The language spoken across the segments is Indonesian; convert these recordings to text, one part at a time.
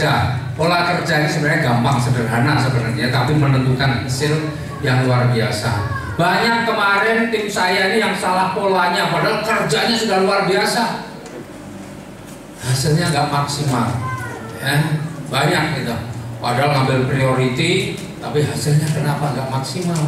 kerja. Pola kerja ini sebenarnya gampang, sederhana sebenarnya, tapi menentukan hasil yang luar biasa. Banyak kemarin tim saya ini yang salah polanya, padahal kerjanya sudah luar biasa, hasilnya nggak maksimal, ya. Banyak gitu. Padahal ngambil priority, tapi hasilnya kenapa nggak maksimal,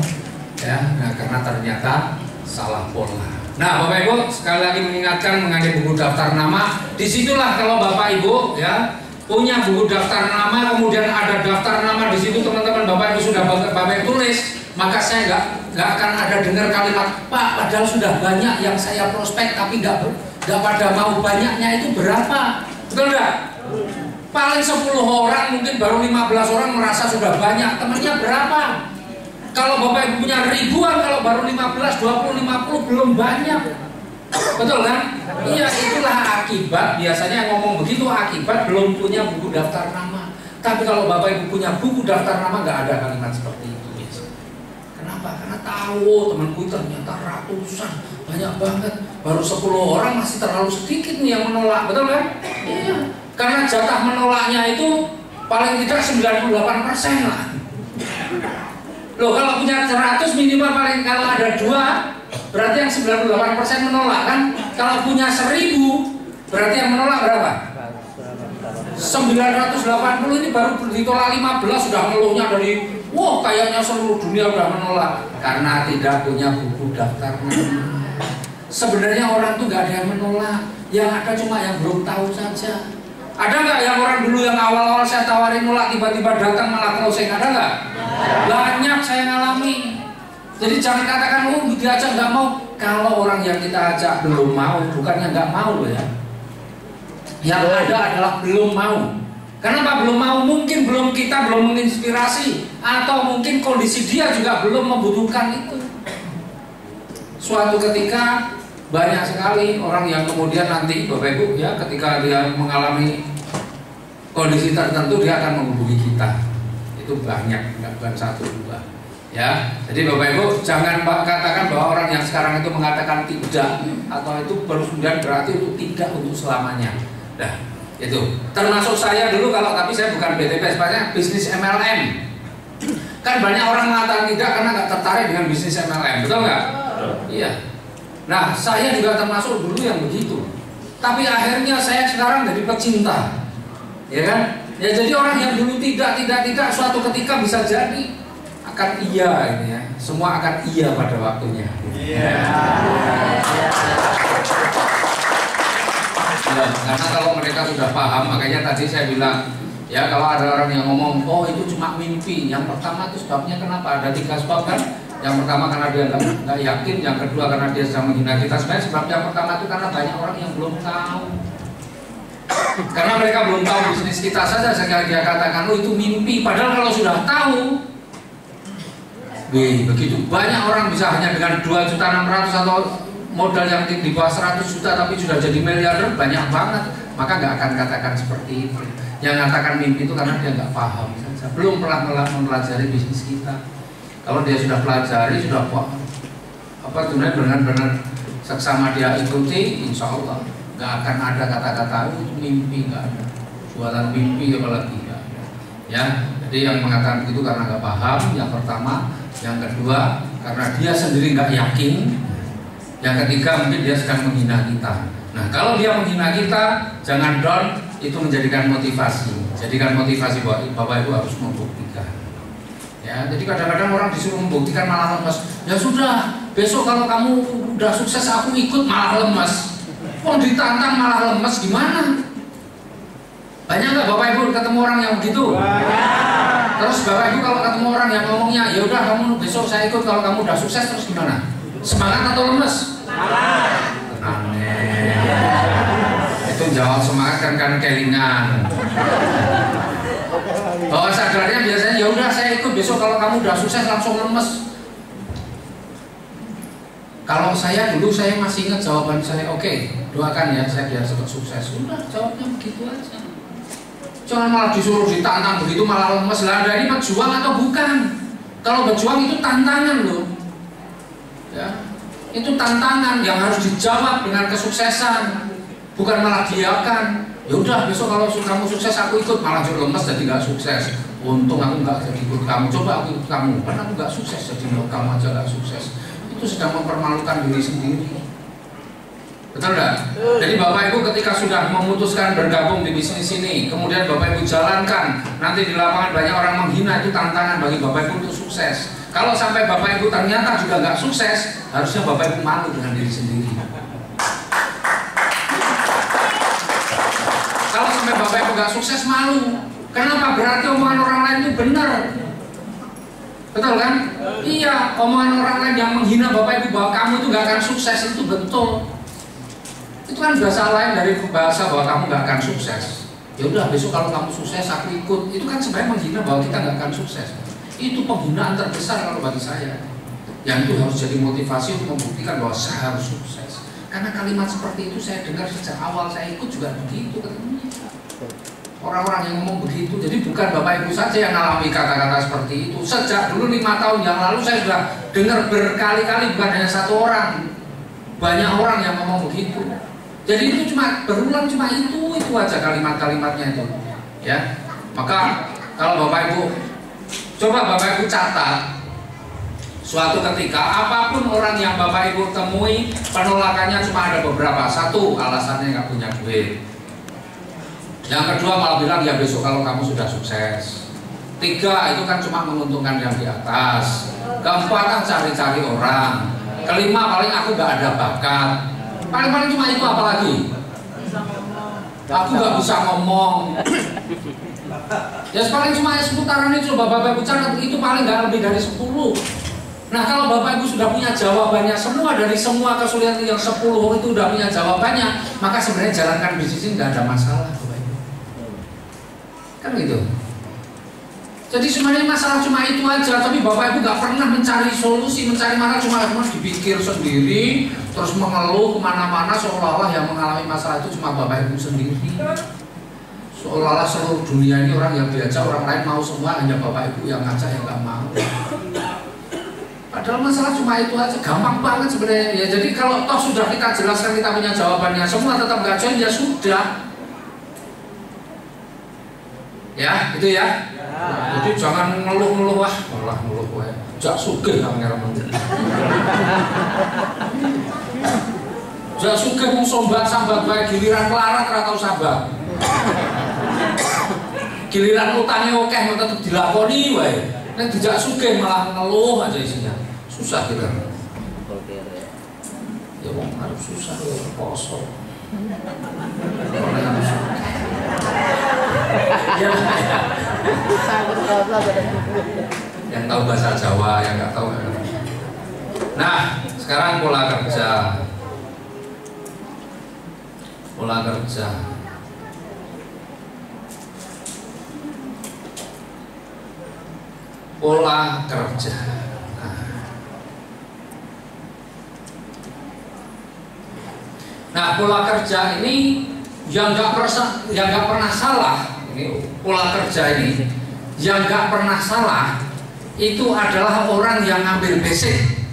ya? Nah, karena ternyata salah pola. Nah, Bapak Ibu sekali lagi mengingatkan mengenai buku daftar nama. Disitulah kalau Bapak Ibu ya punya buku daftar nama, kemudian ada daftar nama di situ, teman-teman Bapak Ibu sudah Bapak Ibu tulis, maka saya nggak akan ada dengar kalimat, Pak, padahal sudah banyak yang saya prospek tapi nggak pada mau. Banyaknya itu berapa? Betul nggak? Paling 10 orang, mungkin baru 15 orang merasa sudah banyak. Temannya berapa? Kalau Bapak Ibu punya ribuan, kalau baru 15, 20, 50 belum banyak. Betul kan? Iya, itulah akibat. Biasanya yang ngomong begitu akibat belum punya buku daftar nama. Tapi kalau Bapak Ibu punya buku daftar nama, nggak ada kalimat seperti itu biasanya. Kenapa? Karena tahu temanku ternyata ratusan, banyak banget. Baru 10 orang masih terlalu sedikit nih yang menolak. Betul kan? Iya. Karena jatah menolaknya itu paling tidak 98% lah. Loh, kalau punya 100 minimal paling kalau ada 2 berarti yang 98% menolak kan? Kalau punya 1000 berarti yang menolak berapa? 980 ini baru ditolak 15 sudah ngeluhnya dari wah kayaknya seluruh dunia udah menolak karena tidak punya buku daftar nama. Sebenarnya orang tuh nggak ada yang menolak, yang ada cuma yang belum tahu saja. Ada nggak yang orang dulu yang awal-awal saya tawarin nolak tiba-tiba datang malah closing? Ada nggak? Banyak saya ngalami. Jadi jangan katakan oh diajak nggak mau. Kalau orang yang kita ajak belum mau, bukannya nggak mau loh ya. Yang ada adalah belum mau. Kenapa belum mau? Mungkin kita belum menginspirasi, atau mungkin kondisi dia juga belum membutuhkan itu. Suatu ketika banyak sekali orang yang kemudian nanti Bapak Ibu ya ketika dia mengalami kondisi tertentu dia akan menghubungi kita. Itu banyak, nggak bukan 1 2 ya. Jadi Bapak Ibu jangan katakan bahwa orang yang sekarang itu mengatakan tidak atau itu baru kemudian berarti itu tidak untuk selamanya. Nah itu termasuk saya dulu tapi saya bukan BTP, sebenarnya bisnis MLM. Kan banyak orang mengatakan tidak karena nggak tertarik dengan bisnis MLM, betul nggak? Iya. Nah saya juga termasuk dulu yang begitu. Tapi akhirnya saya sekarang jadi pecinta, ya kan? Ya jadi orang yang dulu tidak suatu ketika bisa jadi akan iya ini ya. Semua akan iya pada waktunya. Iya. Ya, karena kalau mereka sudah paham, makanya tadi saya bilang ya kalau ada orang yang ngomong oh itu cuma mimpi, yang pertama itu sebabnya kenapa? Ada 3 sebab kan? Yang pertama karena dia nggak yakin, yang kedua karena dia sedang menghina kita. Sebenarnya sebab yang pertama itu karena banyak orang yang belum tahu. Karena mereka belum tahu bisnis kita saja, sehingga dia katakan oh itu mimpi. Padahal kalau sudah tahu, begitu banyak orang bisa hanya dengan 2.600.000 atau modal yang di bawah 100 juta tapi sudah jadi miliarder, banyak banget. Maka nggak akan katakan seperti itu. Yang katakan mimpi itu karena dia nggak paham saja, belum pernah mempelajari bisnis kita. Kalau dia sudah pelajari, sudah benar-benar seksama dia ikuti, insya Allah nggak akan ada kata-kata itu mimpi, nggak ada. Jualan mimpi apalagi nggak ada. Ya, jadi yang mengatakan begitu karena nggak paham. Yang pertama, yang kedua karena dia sendiri nggak yakin. Yang ketiga mungkin dia sedang menghina kita. Nah kalau dia menghina kita, jangan down, itu menjadikan motivasi. Jadikan motivasi bahwa Bapak Ibu harus membuktikan. Ya, jadi kadang-kadang orang disuruh membuktikan malah lemas. Ya sudah, besok kalau kamu udah sukses aku ikut malah lemas. Kok ditantang malah lemas gimana? Banyak nggak Bapak Ibu ketemu orang yang begitu? Terus Bapak Ibu kalau ketemu orang yang ngomongnya, ya udah kamu besok saya ikut kalau kamu udah sukses, terus gimana? Semangat atau lemes? Tenang. Itu jawab semangat kan kelingan. Bahwa sadarnya biasanya ya udah saya ikut besok kalau kamu udah sukses langsung lemes. Kalau saya dulu saya masih ingat jawaban saya, oke, doakan ya saya biar cepat sukses. Udah jawabnya begitu aja. Jangan malah disuruh ditantang begitu malah lemes. Lah Anda ini berjuang atau bukan? Kalau berjuang itu tantangan loh. Ya, itu tantangan yang harus dijawab dengan kesuksesan, bukan malah diakan. Ya udah besok kalau kamu sukses aku ikut, malah jadi lemes jadi nggak sukses. Untung aku nggak jadi ikut kamu, coba aku ikut kamu, karena aku nggak sukses jadi kamu aja nggak sukses. Itu sedang mempermalukan diri sendiri. Betul nggak? Jadi Bapak Ibu ketika sudah memutuskan bergabung di bisnis ini, kemudian Bapak Ibu jalankan, nanti di lapangan banyak orang menghina, itu tantangan bagi Bapak Ibu untuk sukses. Kalau sampai Bapak Ibu ternyata juga nggak sukses, harusnya Bapak Ibu malu dengan diri sendiri. Kalau sampai Bapak Ibu nggak sukses, malu. Kenapa? Berarti omongan orang lain itu benar. Betul kan? Iya, omongan orang lain yang menghina Bapak Ibu bahwa kamu itu nggak akan sukses, itu betul. Itu kan bahasa lain dari bahasa bahwa kamu nggak akan sukses. Ya udah besok kalau kamu sukses aku ikut. Itu kan sebenarnya menghina bahwa kita nggak akan sukses. Itu penghinaan terbesar kalau bagi saya. Yang itu harus jadi motivasi untuk membuktikan bahwa saya harus sukses. Karena kalimat seperti itu saya dengar sejak awal saya ikut juga begitu katanya. Orang-orang yang ngomong begitu, jadi bukan Bapak Ibu saja yang mengalami kata-kata seperti itu. Sejak dulu 5 tahun yang lalu saya sudah dengar berkali-kali, bukan hanya satu orang, banyak orang yang ngomong begitu. Jadi itu cuma berulang, cuma itu aja kalimat-kalimatnya itu. Ya, maka kalau Bapak Ibu coba Bapak Ibu catat. Suatu ketika apapun orang yang Bapak Ibu temui, penolakannya cuma ada beberapa. Satu, alasannya nggak punya duit. Yang kedua malah bilang ya besok kalau kamu sudah sukses. Tiga, itu kan cuma menguntungkan yang di atas. Keempat kan cari-cari orang. Kelima paling aku nggak ada bakat. Paling-paling cuma itu, apalagi aku nggak bisa ngomong. Ya paling cuma seputaran itu. Bapak Ibu catat itu paling nggak lebih dari 10. Nah kalau Bapak Ibu sudah punya jawabannya semua dari semua kesulitan yang 10 itu udah punya jawabannya, maka sebenarnya jalankan bisnis ini nggak ada masalah, Bapak Ibu. Kan gitu. Jadi sebenarnya masalah cuma itu aja, tapi Bapak Ibu nggak pernah mencari solusi, mencari mana cuma dipikir sendiri, terus mengeluh kemana-mana seolah-olah yang mengalami masalah itu cuma Bapak Ibu sendiri. Seolah-olah seluruh dunia ini orang yang diajak orang lain mau semua, hanya Bapak Ibu yang ngajak yang nggak mau. Padahal masalah cuma itu aja, gampang banget sebenarnya. Ya, jadi kalau toh sudah kita jelaskan, kita punya jawabannya, semua tetap nggak join, ya sudah. Ya, itu ya. Jadi jangan ngeluh-ngeluh, wah, malah ngeluh wah. Jak sugih nang ngarep. Jak sugih mung sambat bae, giliran melarat ora tau sabar. Giliran utangnya akeh tetep dilakoni wae. Nek dijak sugih malah ngeluh aja isinya. Susah kita. Ya wong harus susah ya poso. Yang tahu bahasa Jawa, yang nggak tahu. Nah, sekarang pola kerja. Pola kerja. Pola kerja. Nah, pola kerja ini yang nggak pernah salah. Ini pola kerja ini yang nggak pernah salah itu adalah orang yang ngambil basic.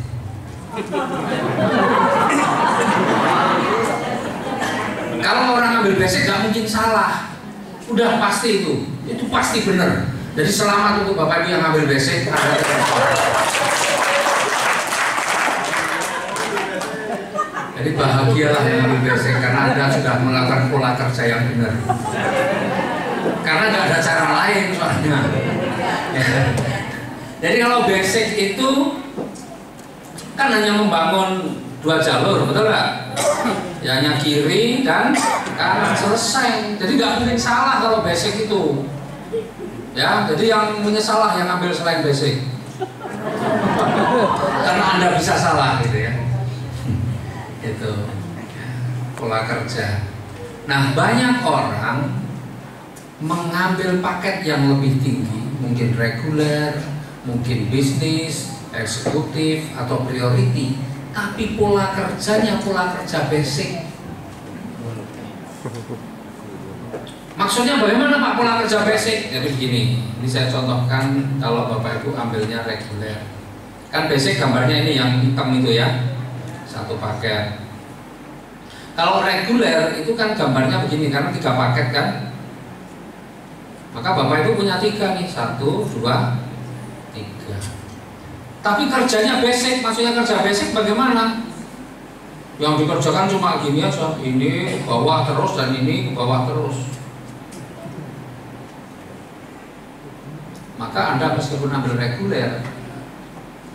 Kalau orang ngambil basic nggak mungkin salah, udah pasti itu pasti benar. Jadi selamat untuk Bapak Ibu yang ngambil basic. Jadi bahagialah yang ngambil basic karena Anda sudah melakukan pola kerja yang benar. Karena nggak ada cara lain soalnya. Ya. Jadi kalau basic itu kan hanya membangun 2 jalur, betul nggak? Ya, hanya kiri dan kanan, selesai. Jadi nggak mungkin salah kalau basic itu. Ya, jadi yang menyesalah yang ambil selain basic. Karena Anda bisa salah gitu ya. Itu pola kerja. Nah, banyak orang mengambil paket yang lebih tinggi, mungkin reguler, mungkin bisnis, eksekutif atau priority, tapi pola kerjanya pola kerja basic. Maksudnya bagaimana Pak pola kerja basic? Jadi begini, ini saya contohkan kalau Bapak Ibu ambilnya reguler. Kan basic gambarnya ini yang hitam itu ya, satu paket. Kalau reguler itu kan gambarnya begini, karena 3 paket kan. Maka Bapak Ibu punya 3 nih, 1, 2, 3. Tapi kerjanya basic, maksudnya kerja basic bagaimana? Yang dikerjakan cuma gini aja, ini ke bawah terus dan ini ke bawah terus. Maka Anda meskipun ambil reguler,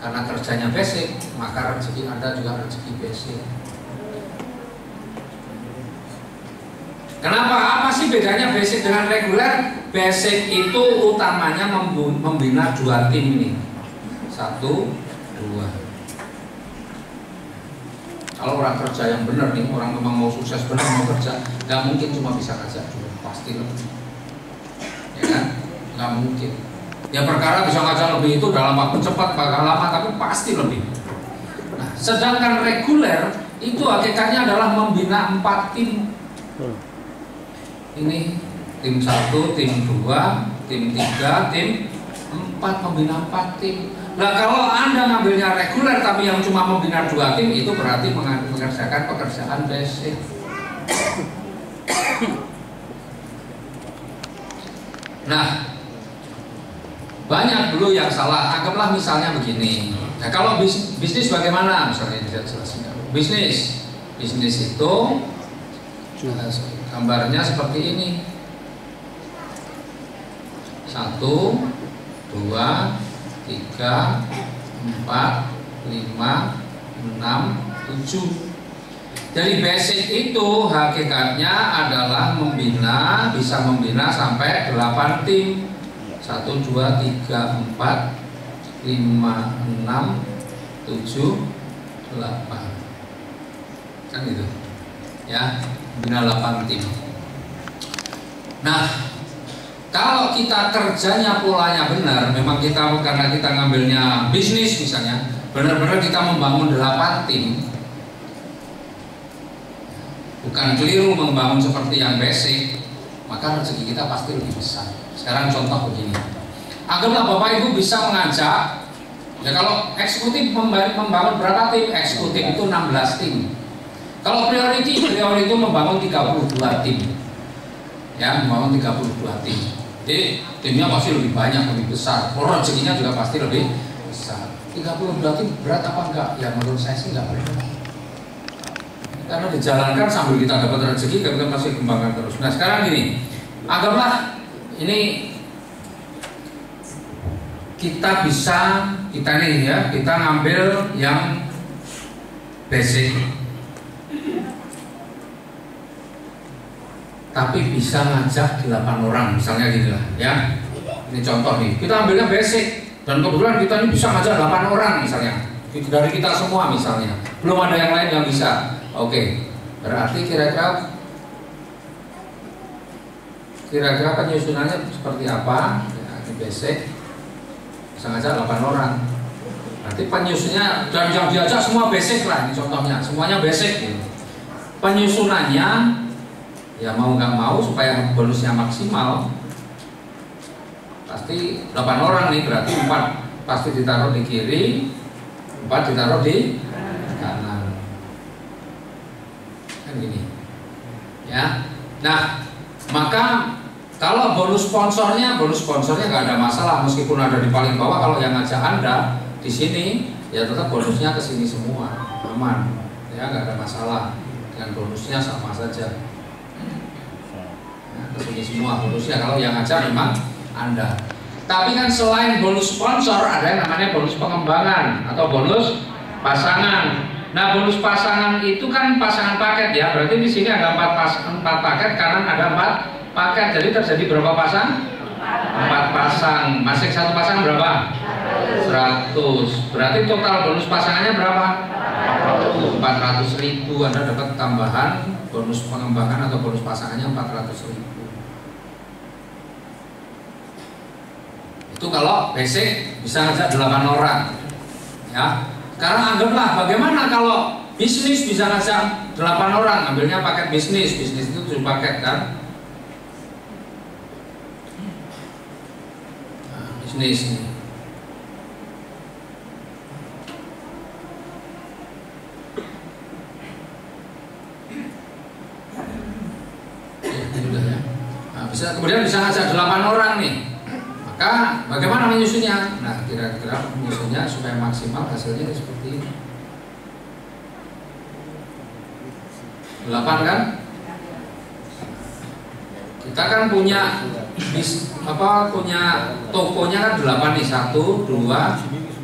karena kerjanya basic, maka rezeki Anda juga rezeki basic. Kenapa? Apa sih bedanya basic dengan reguler? Basic itu utamanya membina 2 tim ini. 1, 2. Kalau orang kerja yang benar nih, orang memang mau sukses benar mau kerja, nggak mungkin cuma bisa ngajak 2, pasti lebih. Ya kan? Nggak mungkin. Ya perkara bisa ngajak lebih itu dalam waktu cepat, bakal lama, tapi pasti lebih. Nah, sedangkan reguler itu hakikatnya adalah membina 4 tim. Ini tim 1, tim 2, tim 3, tim 4, membina 4 tim. Nah kalau Anda ngambilnya reguler tapi yang cuma membina 2 tim, itu berarti mengerjakan pekerjaan basic. Nah, banyak dulu yang salah. Anggaplah misalnya begini. Nah, kalau bisnis bagaimana? Misalnya saya jelasin. Bisnis itu gambarnya seperti ini. 1, 2, 3, 4, 5, 6, 7. Jadi basic itu hakikatnya adalah bisa membina sampai 8 tim. 1, 2, 3, 4, 5, 6, 7, 8. Kan gitu. Ya, bina 8 tim. Nah, kalau kita kerjanya polanya benar, memang karena kita ngambilnya bisnis misalnya, benar-benar kita membangun 8 tim, bukan keliru membangun seperti yang basic, maka rezeki kita pasti lebih besar. Sekarang contoh begini, anggaplah Bapak Ibu bisa mengajak, ya kalau eksekutif membangun berapa tim? Eksekutif itu 16 tim. Kalau priority membangun 32 tim. Ya, membangun 32 tim. Jadi timnya pasti lebih banyak, lebih besar. Rezekinya juga pasti lebih besar. 32 tim berat apa enggak? Ya menurut saya sih enggak berat. Karena dijalankan sambil kita dapat rezeki, kita masih kembangkan terus. Nah sekarang gini, anggaplah ini kita ngambil yang basic, tapi bisa ngajak 8 orang misalnya gini lah ya. Ini contoh nih, kita ambilnya basic dan kebetulan kita ini bisa ngajak 8 orang misalnya, dari kita semua misalnya, belum ada yang lain yang bisa. Oke, berarti kira-kira penyusunannya seperti apa? Ya, ini basic bisa ngajak 8 orang. Nanti penyusunnya dan yang diajak semua basic lah, ini contohnya semuanya basic gitu. Penyusunannya ya mau nggak mau supaya bonusnya maksimal pasti 8 orang nih, berarti 4 pasti ditaruh di kiri, 4 ditaruh di kanan kan gini ya. Nah maka kalau bonus sponsornya nggak ada masalah, meskipun ada di paling bawah. Kalau yang ngajak Anda di sini ya tetap bonusnya ke sini semua, aman ya, nggak ada masalah dengan bonusnya, sama saja. Kesini semua bonusnya kalau yang ngajak memang Anda. Tapi kan selain bonus sponsor ada yang namanya bonus pengembangan atau bonus pasangan. Nah bonus pasangan itu kan pasangan paket ya. Berarti di sini ada 4 paket, kanan ada 4 paket. Jadi terjadi berapa pasang? 4 pasang. Masing satu pasang berapa? 100. Berarti total bonus pasangannya berapa? 400.000. Anda dapat tambahan bonus pengembangan atau bonus pasangannya 400.000. Itu kalau basic bisa ngajak 8 orang ya. Sekarang anggaplah bagaimana kalau bisnis bisa ngajak 8 orang, ambilnya paket bisnis itu 7 paket kan. Nah, bisnis ini bagaimana menyusunnya? Nah, kira-kira menyusunnya supaya maksimal hasilnya seperti ini. 8 kan? Kita kan punya punya tokonya kan 8 nih. 1, 2,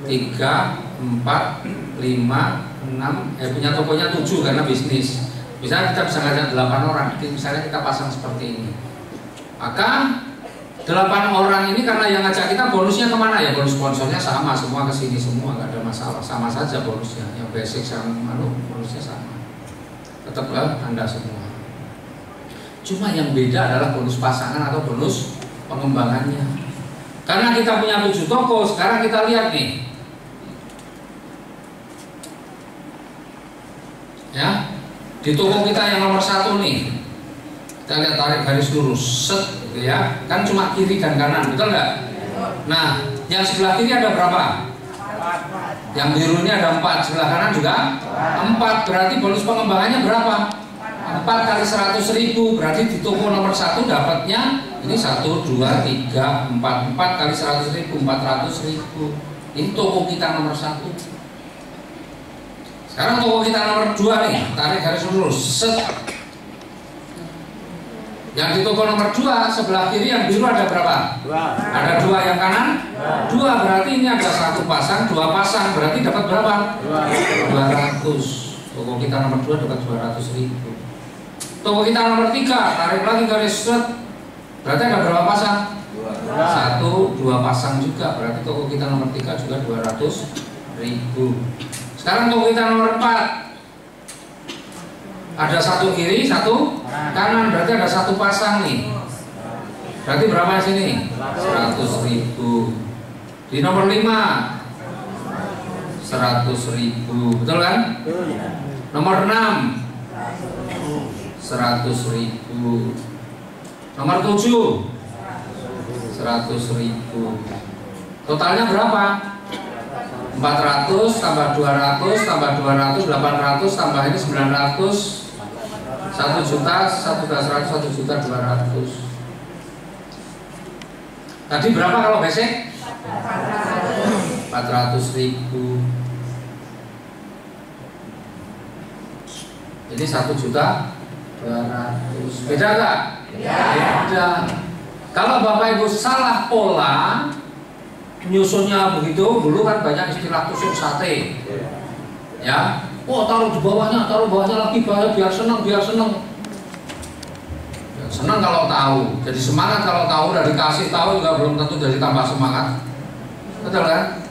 3, 4, 5, 6. Punya tokonya 7 karena bisnis. Misalnya kita bisa ngajak 8 orang. Misalnya kita pasang seperti ini. Maka 8 orang ini karena yang ngajak kita bonusnya kemana ya? Bonus sponsornya sama, semua ke sini semua, nggak ada masalah, sama saja bonusnya. Yang basic sama bonusnya sama, tetap Anda semua. Cuma yang beda adalah bonus pasangan atau bonus pengembangannya. Karena kita punya 7 toko, sekarang kita lihat nih, ya di toko kita yang nomor 1 nih. Kita lihat tarik garis lurus, set, gitu ya. Kan cuma kiri dan kanan, betul nggak? Nah, yang sebelah kiri ada berapa? Yang biru ini ada 4, sebelah kanan juga 4. Berarti bonus pengembangannya berapa? 4 kali 100.000. Berarti di toko nomor 1 dapatnya ini 1, 2, 3, 4. 4 kali 100.000, 400.000. Ini toko kita nomor 1. Sekarang toko kita nomor 2 nih, tarik garis lurus, set. Yang di toko nomor 2 sebelah kiri yang biru ada berapa? 2. Ada 2, yang kanan 2. Berarti ini ada 1 pasang, 2 pasang. Berarti dapat berapa? 200. Toko kita nomor 2 dapat 200.000. Toko kita nomor 3 tarik lagi garis set. Berarti ada berapa pasang? 1, 2 pasang juga. Berarti toko kita nomor 3 juga 200.000. Sekarang toko kita nomor 4 ada 1 kiri, 1 kanan, berarti ada 1 pasang nih. Berarti berapa sini? 100.000. Di nomor 5 100.000, betul kan? Nomor 6 100.000. Nomor 7 100.000. Totalnya berapa? 400 tambah 200 tambah 200 800 tambah ini 900. 1 juta, 1 juta 100, 1 juta 200. Tadi berapa kalau basic? 400.000. Jadi 1 juta 200. Beda nggak? Beda. Kalau Bapak Ibu salah pola nyusunnya begitu, dulu kan banyak istilah tusuk sate. Ya. Oh, taruh di bawahnya lagi biar senang. Senang kalau tahu, jadi semangat kalau tahu. Udah dikasih tahu juga belum tentu jadi tambah semangat, betul kan?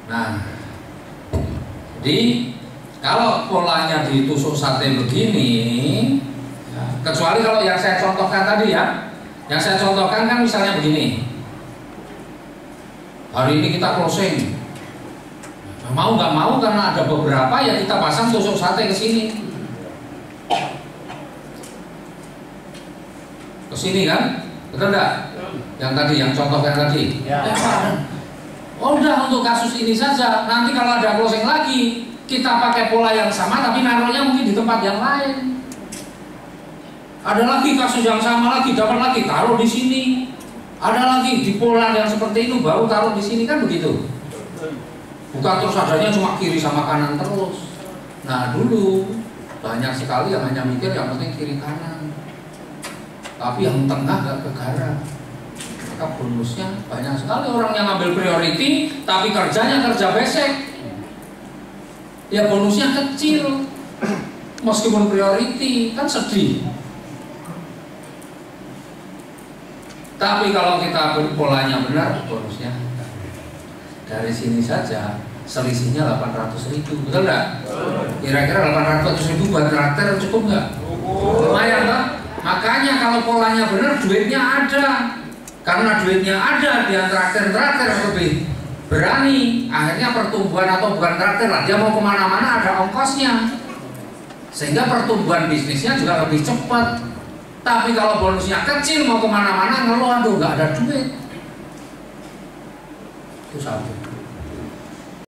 Nah, jadi kalau polanya ditusuk sate begini, ya, kecuali kalau yang saya contohkan tadi ya, yang saya contohkan kan misalnya begini, hari ini kita closing. Mau nggak mau karena ada beberapa ya kita pasang tusuk sate ke sini, kan, betul nggak? Yang tadi, yang contohkan tadi. Ya. Oh, udah untuk kasus ini saja. Nanti kalau ada closing lagi, kita pakai pola yang sama, tapi naruhnya mungkin di tempat yang lain. Ada lagi kasus yang sama lagi, dapat lagi, taruh di sini. Ada lagi di pola yang seperti itu, baru taruh di sini, kan begitu. Bukan terus adanya cuma kiri sama kanan terus. Nah, dulu banyak sekali yang hanya mikir yang penting kiri kanan, tapi yang tengah gak kegarap. Maka bonusnya banyak sekali orang yang ambil priority, tapi kerjanya kerja basic. Ya bonusnya kecil, meskipun priority, kan sedih. Tapi kalau kita polanya benar, bonusnya dari sini saja selisihnya 800.000, betul nggak? Kira-kira 800.000 buat traktir cukup nggak? Lumayan kan? Makanya kalau polanya benar, duitnya ada. Karena duitnya ada, dia traktir lebih berani. Akhirnya pertumbuhan atau bukan traktir lah, dia mau kemana-mana ada ongkosnya, sehingga pertumbuhan bisnisnya juga lebih cepat. Tapi kalau bonusnya kecil, mau kemana-mana ngeluh, aduh nggak ada duit. Itu satu.